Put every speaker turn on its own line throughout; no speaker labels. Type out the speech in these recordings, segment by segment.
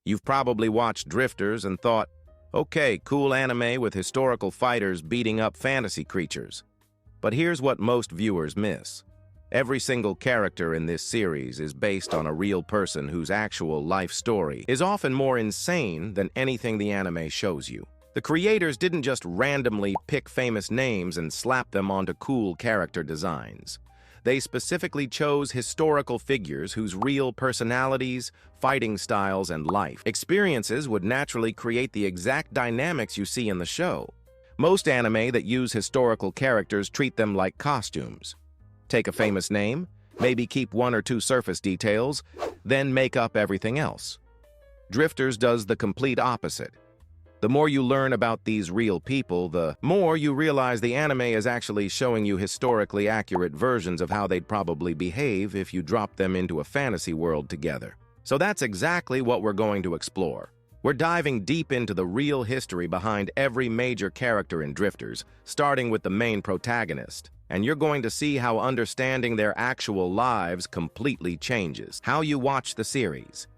You've probably watched Drifters and thought, okay, cool anime with historical fighters beating up fantasy creatures. But here's what most viewers miss. Every single character in this series is based on a real person whose actual life story is often more insane than anything the anime shows you. The creators didn't just randomly pick famous names and slap them onto cool character designs. They specifically chose historical figures whose real personalities, fighting styles, and life experiences would naturally create the exact dynamics you see in the show. Most anime that use historical characters treat them like costumes. Take a famous name, maybe keep one or two surface details, then make up everything else. Drifters does the complete opposite. The more you learn about these real people, the more you realize the anime is actually showing you historically accurate versions of how they'd probably behave if you dropped them into a fantasy world together. So that's exactly what we're going to explore. We're diving deep into the real history behind every major character in Drifters, starting with the main protagonist. And you're going to see how understanding their actual lives completely changes how you watch the series.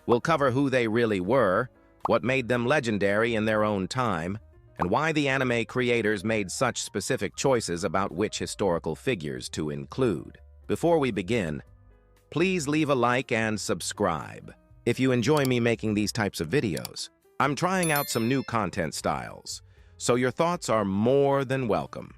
We'll cover who they really were, what made them legendary in their own time, and why the anime creators made such specific choices about which historical figures to include. Before we begin, please leave a like and subscribe if you enjoy me making these types of videos. I'm trying out some new content styles, so your thoughts are more than welcome.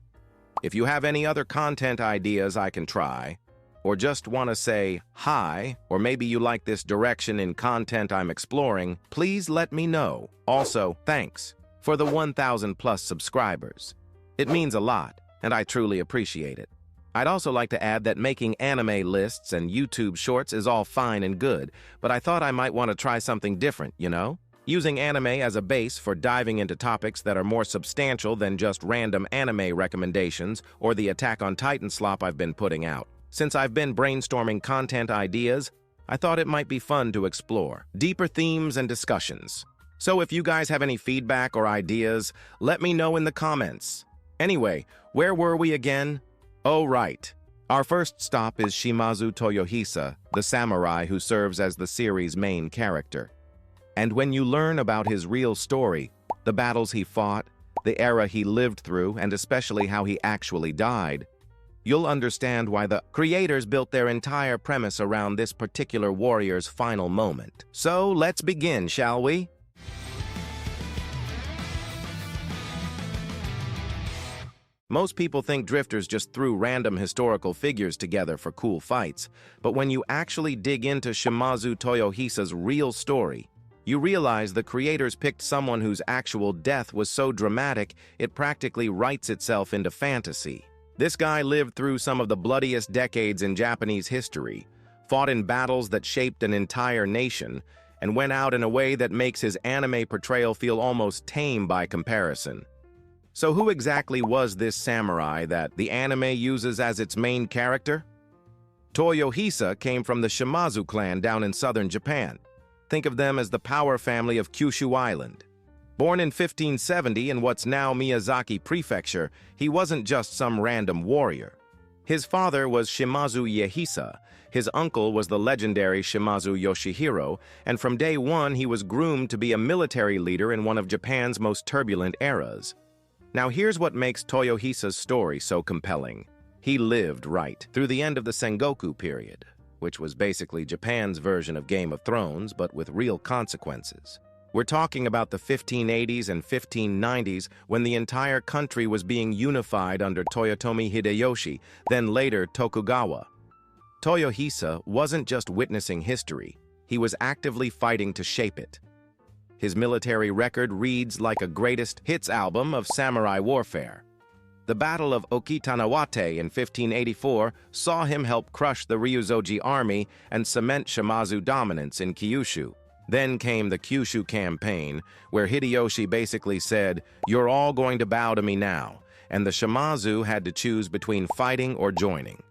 If you have any other content ideas I can try, or just want to say hi, or maybe you like this direction in content I'm exploring, please let me know. Also, thanks for the 1,000 plus subscribers. It means a lot, and I truly appreciate it. I'd also like to add that making anime lists and YouTube shorts is all fine and good, but I thought I might want to try something different, you know? Using anime as a base for diving into topics that are more substantial than just random anime recommendations or the Attack on Titan slop I've been putting out. Since I've been brainstorming content ideas, I thought it might be fun to explore deeper themes and discussions. So if you guys have any feedback or ideas, let me know in the comments. Anyway, where were we again? Oh, right. Our first stop is Shimazu Toyohisa, the samurai who serves as the series' main character. And when you learn about his real story, the battles he fought, the era he lived through, and especially how he actually died, you'll understand why the creators built their entire premise around this particular warrior's final moment. So let's begin, shall we? Most people think Drifters just threw random historical figures together for cool fights, but when you actually dig into Shimazu Toyohisa's real story, you realize the creators picked someone whose actual death was so dramatic it practically writes itself into fantasy. This guy lived through some of the bloodiest decades in Japanese history, fought in battles that shaped an entire nation, and went out in a way that makes his anime portrayal feel almost tame by comparison. So who exactly was this samurai that the anime uses as its main character? Toyohisa came from the Shimazu clan down in southern Japan. Think of them as the power family of Kyushu Island. Born in 1570 in what's now Miyazaki Prefecture, he wasn't just some random warrior. His father was Shimazu Toyohisa, his uncle was the legendary Shimazu Yoshihiro, and from day one he was groomed to be a military leader in one of Japan's most turbulent eras. Now here's what makes Toyohisa's story so compelling. He lived right through the end of the Sengoku period, which was basically Japan's version of Game of Thrones, but with real consequences. We're talking about the 1580s and 1590s when the entire country was being unified under Toyotomi Hideyoshi, then later Tokugawa. Toyohisa wasn't just witnessing history, he was actively fighting to shape it. His military record reads like a greatest hits album of samurai warfare. The Battle of Okitanawate in 1584 saw him help crush the Ryuzoji army and cement Shimazu dominance in Kyushu. Then came the Kyushu campaign, where Hideyoshi basically said, "You're all going to bow to me now," and the Shimazu had to choose between fighting or joining.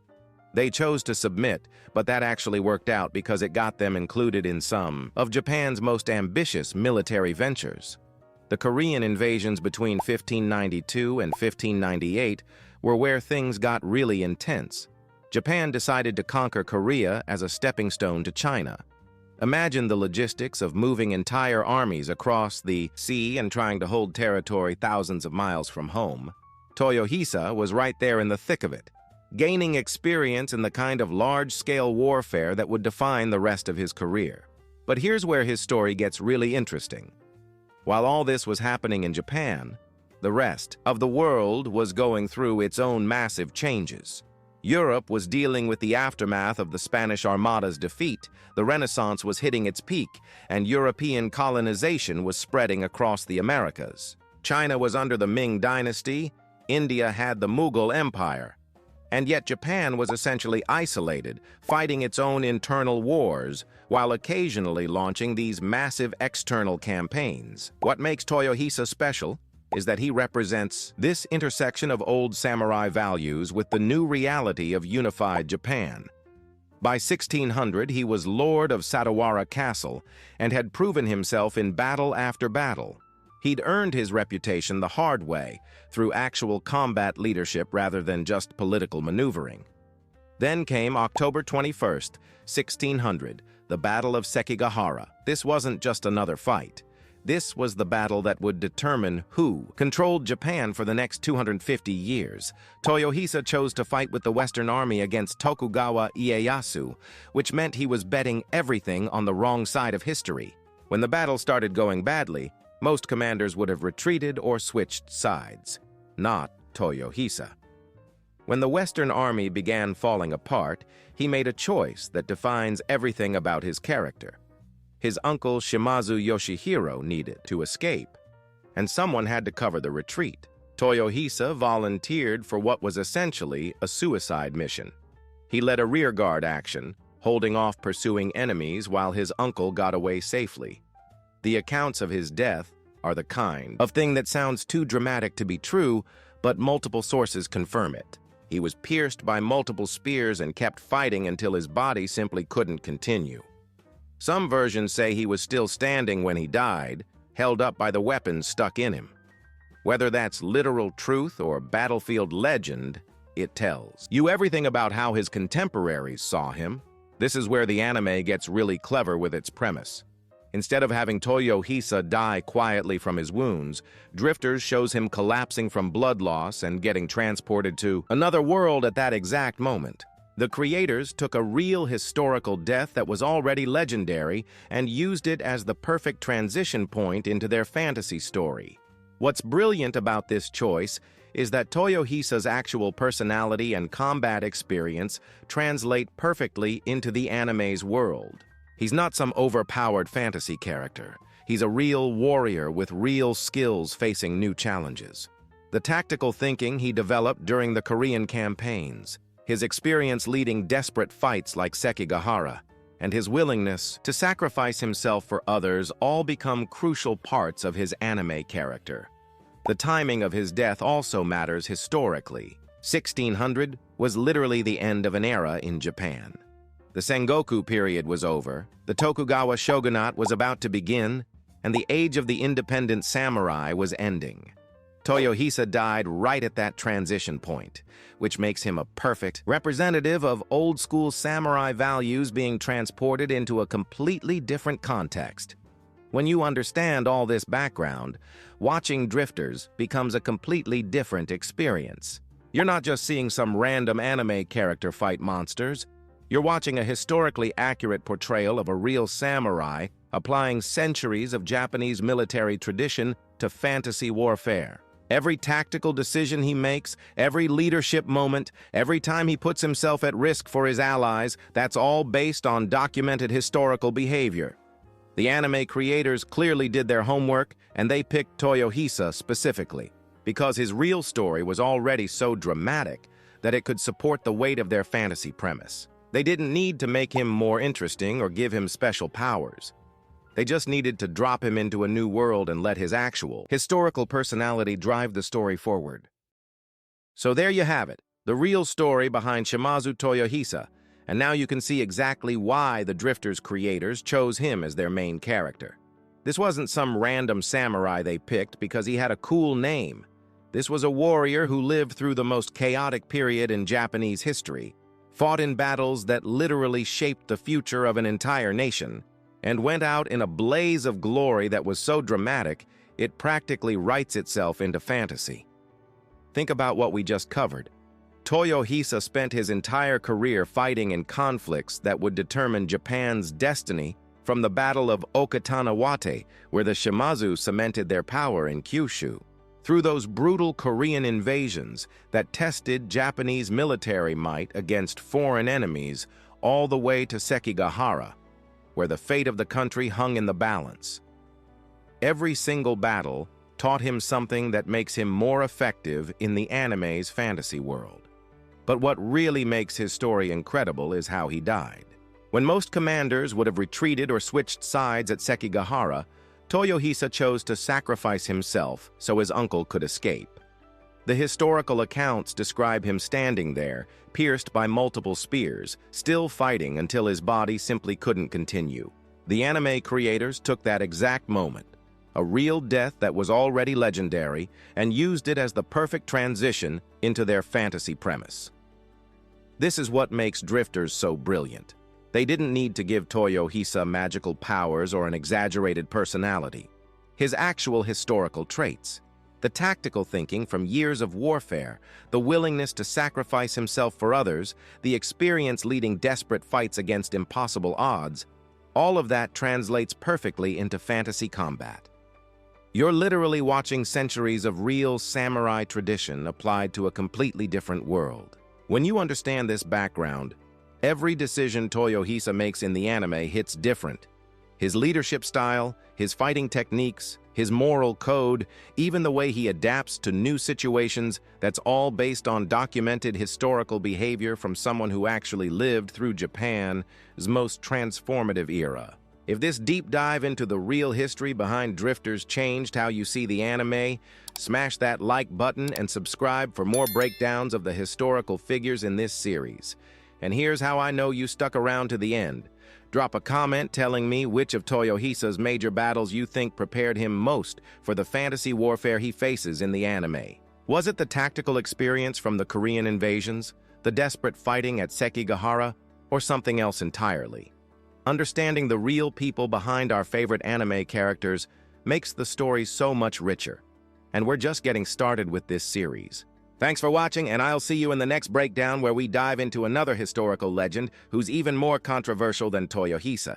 They chose to submit, but that actually worked out because it got them included in some of Japan's most ambitious military ventures. The Korean invasions between 1592 and 1598 were where things got really intense. Japan decided to conquer Korea as a stepping stone to China. Imagine the logistics of moving entire armies across the sea and trying to hold territory thousands of miles from home. Toyohisa was right there in the thick of it, gaining experience in the kind of large-scale warfare that would define the rest of his career. But here's where his story gets really interesting. While all this was happening in Japan, the rest of the world was going through its own massive changes. Europe was dealing with the aftermath of the Spanish Armada's defeat, the Renaissance was hitting its peak, and European colonization was spreading across the Americas. China was under the Ming Dynasty, India had the Mughal Empire, and yet Japan was essentially isolated, fighting its own internal wars, while occasionally launching these massive external campaigns. What makes Toyohisa special is that he represents this intersection of old samurai values with the new reality of unified Japan. By 1600, he was lord of Satawara Castle and had proven himself in battle after battle. He'd earned his reputation the hard way, through actual combat leadership rather than just political maneuvering. Then came October 21st, 1600, the Battle of Sekigahara. This wasn't just another fight. This was the battle that would determine who controlled Japan for the next 250 years. Toyohisa chose to fight with the Western Army against Tokugawa Ieyasu, which meant he was betting everything on the wrong side of history. When the battle started going badly, most commanders would have retreated or switched sides. Not Toyohisa. When the Western Army began falling apart, he made a choice that defines everything about his character. His uncle Shimazu Yoshihiro needed to escape, and someone had to cover the retreat. Toyohisa volunteered for what was essentially a suicide mission. He led a rearguard action, holding off pursuing enemies while his uncle got away safely. The accounts of his death are the kind of thing that sounds too dramatic to be true, but multiple sources confirm it. He was pierced by multiple spears and kept fighting until his body simply couldn't continue. Some versions say he was still standing when he died, held up by the weapons stuck in him. Whether that's literal truth or battlefield legend, it tells you everything about how his contemporaries saw him. This is where the anime gets really clever with its premise. Instead of having Toyohisa die quietly from his wounds, Drifters shows him collapsing from blood loss and getting transported to another world at that exact moment. The creators took a real historical death that was already legendary and used it as the perfect transition point into their fantasy story. What's brilliant about this choice is that Toyohisa's actual personality and combat experience translate perfectly into the anime's world. He's not some overpowered fantasy character. He's a real warrior with real skills facing new challenges. The tactical thinking he developed during the Korean campaigns, his experience leading desperate fights like Sekigahara, and his willingness to sacrifice himself for others all become crucial parts of his anime character. The timing of his death also matters historically. 1600 was literally the end of an era in Japan. The Sengoku period was over, the Tokugawa shogunate was about to begin, and the age of the independent samurai was ending. Toyohisa died right at that transition point, which makes him a perfect representative of old-school samurai values being transported into a completely different context. When you understand all this background, watching Drifters becomes a completely different experience. You're not just seeing some random anime character fight monsters. You're watching a historically accurate portrayal of a real samurai applying centuries of Japanese military tradition to fantasy warfare. Every tactical decision he makes, every leadership moment, every time he puts himself at risk for his allies, that's all based on documented historical behavior. The anime creators clearly did their homework, and they picked Toyohisa specifically, because his real story was already so dramatic that it could support the weight of their fantasy premise. They didn't need to make him more interesting or give him special powers. They just needed to drop him into a new world and let his actual historical personality drive the story forward. So there you have it, the real story behind Shimazu Toyohisa, and now you can see exactly why the Drifters creators chose him as their main character. This wasn't some random samurai they picked because he had a cool name. This was a warrior who lived through the most chaotic period in Japanese history, fought in battles that literally shaped the future of an entire nation, and went out in a blaze of glory that was so dramatic it practically writes itself into fantasy. Think about what we just covered. Toyohisa spent his entire career fighting in conflicts that would determine Japan's destiny, from the Battle of Okatanawate, where the Shimazu cemented their power in Kyushu, through those brutal Korean invasions that tested Japanese military might against foreign enemies, all the way to Sekigahara, where the fate of the country hung in the balance. Every single battle taught him something that makes him more effective in the anime's fantasy world. But what really makes his story incredible is how he died. When most commanders would have retreated or switched sides at Sekigahara, Toyohisa chose to sacrifice himself so his uncle could escape. The historical accounts describe him standing there, pierced by multiple spears, still fighting until his body simply couldn't continue. The anime creators took that exact moment, a real death that was already legendary, and used it as the perfect transition into their fantasy premise. This is what makes Drifters so brilliant. They didn't need to give Toyohisa magical powers or an exaggerated personality. His actual historical traits, the tactical thinking from years of warfare, the willingness to sacrifice himself for others, the experience leading desperate fights against impossible odds, all of that translates perfectly into fantasy combat. You're literally watching centuries of real samurai tradition applied to a completely different world. When you understand this background, every decision Toyohisa makes in the anime hits different. His leadership style, his fighting techniques, his moral code, even the way he adapts to new situations, that's all based on documented historical behavior from someone who actually lived through Japan's most transformative era. If this deep dive into the real history behind Drifters changed how you see the anime, smash that like button and subscribe for more breakdowns of the historical figures in this series. And here's how I know you stuck around to the end. Drop a comment telling me which of Toyohisa's major battles you think prepared him most for the fantasy warfare he faces in the anime. Was it the tactical experience from the Korean invasions, the desperate fighting at Sekigahara, or something else entirely? Understanding the real people behind our favorite anime characters makes the story so much richer. And we're just getting started with this series. Thanks for watching, and I'll see you in the next breakdown where we dive into another historical legend who's even more controversial than Toyohisa.